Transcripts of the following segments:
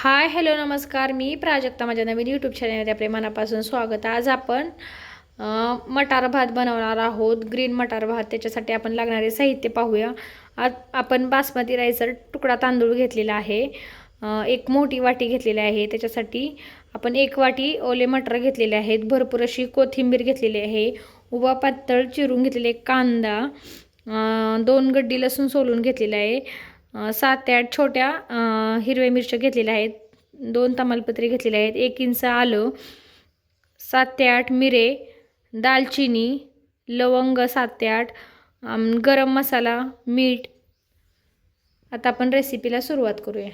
Hi hello नमस्कार. मी प्राजक्ता. माझ्या नवीन YouTube चॅनलमध्ये आपले मनापासून स्वागत. आज आपण मटार भात बनवणार आहोत. ग्रीन मटार भात. त्याच्यासाठी आपण लागणारे साहित्य पाहूया. आज आपण बासमती राईसचा तुकडा तांदूळ घेतलेला आहे. एक मोठी वाटी घेतलेली आहे. त्याच्यासाठी आपण एक वाटी ओले मटर घेतलेले आहेत. भरपूर अशी कोथिंबीर घेतलेली आहे. उभा पातळ चिरून घेतलेले कांदा, 2 गड्डी लसूण सोलून घेतलेला आहे. 7 ते 8 छोट्या हिरव्या मिरच्या घेतलेल्या आहेत. 2 तमालपत्री घेतलेले आहेत. 1 इंच आलं, 7 ते 8 मिरे, दालचिनी, लवंग 7 ते 8, गरम मसाला, मीठ. आता आपण रेसिपीला सुरुवात करूया.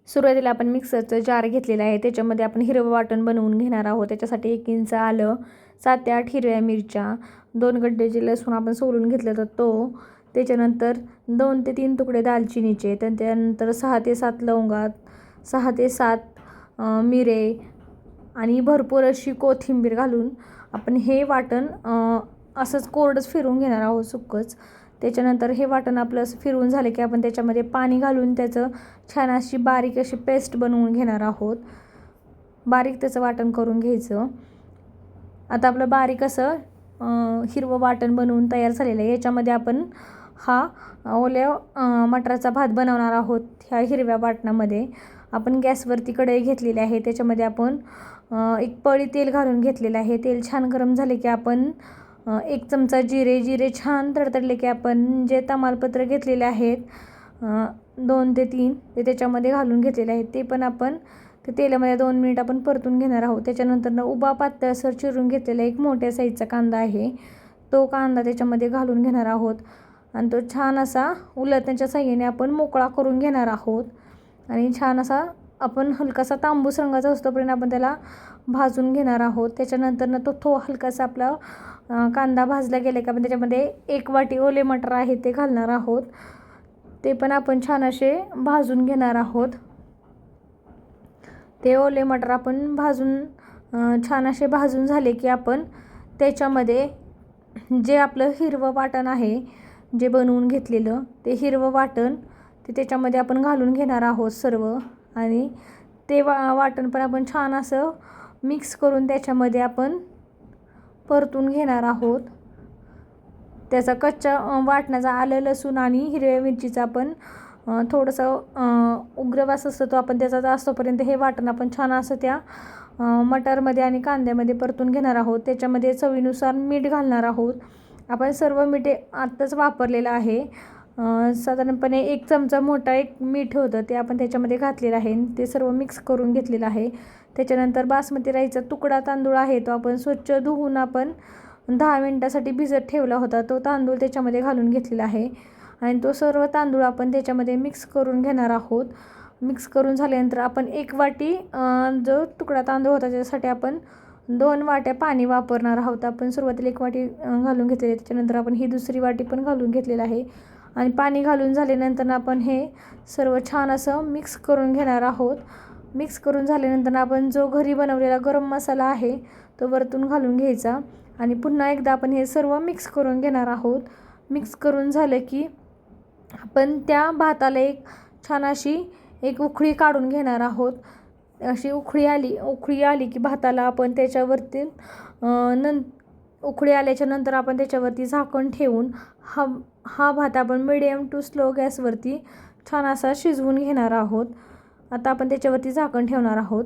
सुरुवातीला आपण मिक्सरचं जार घेतलेला आहे. त्याच्यामध्ये आपण हिरवं वाटण बनवून घेणार आहोत. त्याच्यासाठी 1 इंच आलं, 7 ते 8 हिरव्या मिरच्या, 2 गड्ड्याचे लसूण आपण सोलून घेतलं तर तो, त्याच्यानंतर 2 ते 3 तुकडे दालचिनीचे, त्यानंतर 6 ते 7 लवंगा, 6 ते 7 मिरे आणि भरपूर अशी कोथिंबीर घालून आपण हे वाटण असंच कोरडंच फिरवून घेणार आहोत, सुक्कंच. त्याच्यानंतर हे वाटण आपलं असं फिरवून झालं की आपण त्याच्यामध्ये पाणी घालून त्याचं छान अशी बारीक अशी पेस्ट बनवून घेणार आहोत. बारीक त्याचं वाटण करून घ्यायचं. आता आपलं बारीक असं हिरवं वाटण बनवून तयार झालेलं आहे. याच्यामध्ये आपण हा ओल्या मटाराचा भात बनवणार आहोत. ह्या हिरव्या वाटणामध्ये आपण गॅसवरती कढई घेतलेली आहे. त्याच्यामध्ये आपण 1 पळी तेल घालून घेतलेलं आहे. तेल छान गरम झाले की आपण 1 चमचा जिरे छान तडतडले की आपण जे तमालपत्र घेतलेले आहेत 2 ते 3 ते त्याच्यामध्ये घालून घेतलेले आहेत. ते पण आपण ते तेलामध्ये 2 मिनिट आपण परतून घेणार आहोत. त्याच्यानंतर उभा पातळसर चिरून घेतलेला 1 मोठ्या साईजचा कांदा आहे. तो कांदा त्याच्यामध्ये घालून घेणार आहोत आणि तो छान असा उलटण्याच्या साहाय्याने आपण मोकळा करून घेणार आहोत. आणि छान असा आपण हलकासा तांबूस रंगाचा असतोपर्यंत आपण त्याला भाजून घेणार आहोत. त्याच्यानंतर तो हलकासा आपला कांदा भाजला गेला की आपण त्याच्यामध्ये 1 वाटी ओले मटर आहे ते घालणार आहोत. ते पण आपण छान असे भाजून घेणार आहोत. ते ओले मटर आपण भाजून छान असे भाजून झाले की आपण त्याच्यामध्ये जे आपलं हिरवं वाटण आहे जे बनवून घेतलेलं, ते हिरवं वाटण ते त्याच्यामध्ये आपण घालून घेणार आहोत सर्व. आणि ते वाटण पण आपण छान असं मिक्स करून त्याच्यामध्ये आपण परतून घेणार आहोत. त्याचा कच्च्या वाटणाचा आलं लसूण आणि हिरव्या मिरचीचा आपण थोडंसं उग्रवास असतो तो आपण त्याचा जास्तपर्यंत हे वाटण आपण छान असं त्या मटारमध्ये आणि कांद्यामध्ये परतून घेणार आहोत. त्याच्यामध्ये चवीनुसार मीठ घालणार आहोत. आपण सर्व मीठ आत्ताच वापरलेलं आहे. साधारणपणे 1 चमचा मोठा मीठ होतं ते आपण त्याच्यामध्ये घातलेलं आहे. ते सर्व मिक्स करून घेतलेलं आहे. त्याच्यानंतर बासमती राईसचा तुकडा तांदूळ आहे तो आपण स्वच्छ धुवून आपण 10 मिनिटासाठी भिजत ठेवला होता. तो तांदूळ त्याच्यामध्ये घालून घेतलेला आहे आणि तो सर्व तांदूळ आपण त्याच्यामध्ये मिक्स करून घेणार आहोत. मिक्स करून झाल्यानंतर आपण 1 वाटी जो तुकडा तांदूळ होता त्याच्यासाठी आपण 2 वाट्या पाणी वापरणार आहोत. आपण सुरुवातीला 1 वाटी घालून घेतलेली, त्याच्यानंतर आपण ही दुसरी वाटी पण घालून घेतलेलं आहे. आणि पाणी घालून झाल्यानंतर आपण हे सर्व छान असं मिक्स करून घेणार आहोत. मिक्स करून झाल्यानंतर आपण जो घरी बनवलेला गरम मसाला आहे तो वरतून घालून घ्यायचा आणि पुन्हा एकदा आपण हे सर्व मिक्स करून घेणार आहोत. मिक्स करून झालं की आपण त्या भाताला छान अशी एक उकळी काढून घेणार आहोत. अशी उकळी आली की भाताला आपण त्याच्यावरती उकळी आल्याच्या नंतर आपण त्याच्यावरती झाकण ठेवून हा भात आपण मिडियम टू स्लो गॅसवरती छान असा शिजवून घेणार आहोत. आता आपण त्याच्यावरती झाकण ठेवणार आहोत.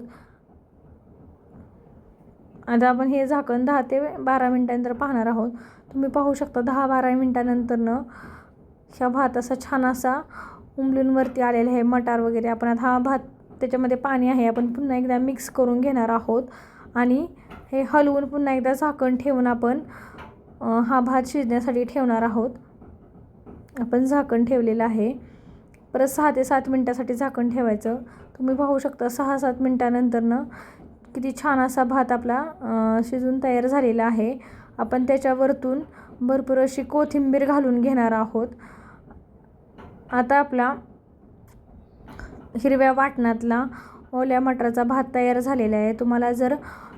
आता आपण हे झाकण 10 ते 12 मिनिटांनंतर पाहणार आहोत. तुम्ही पाहू शकता 10-12 मिनिटांनंतरनं ह्या भात असा छान असा उमलून वरती आलेला आहे मटार वगैरे. आपण आता हा भात त्याच्यामध्ये पाणी आहे आपण पुन्हा एकदा मिक्स करून घेणार आहोत आणि हे हलवून पुन्हा एकदा झाकण ठेवून आपण हा भात शिजण्यासाठी ठेवणार आहोत. आपण झाकण ठेवलेलं आहे. परत 6 ते 7 मिनिटासाठी झाकण ठेवायचं. तुम्ही पाहू शकता 6-7 मिनिटानंतरनं किती छान असा भात आपला शिजून तयार झालेला आहे. आपण त्याच्यावरतून भरपूर अशी कोथिंबीर घालून घेणार आहोत. आता आपला हिरव्या वाटणातला ओल्या मटाराचा भात तयार झालेला आहे. तुम्हाला जर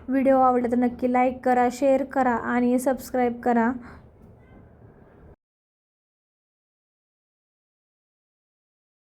व्हिडिओ आवडला तर नक्की लाईक करा, शेअर करा आणि सबस्क्राईब करा.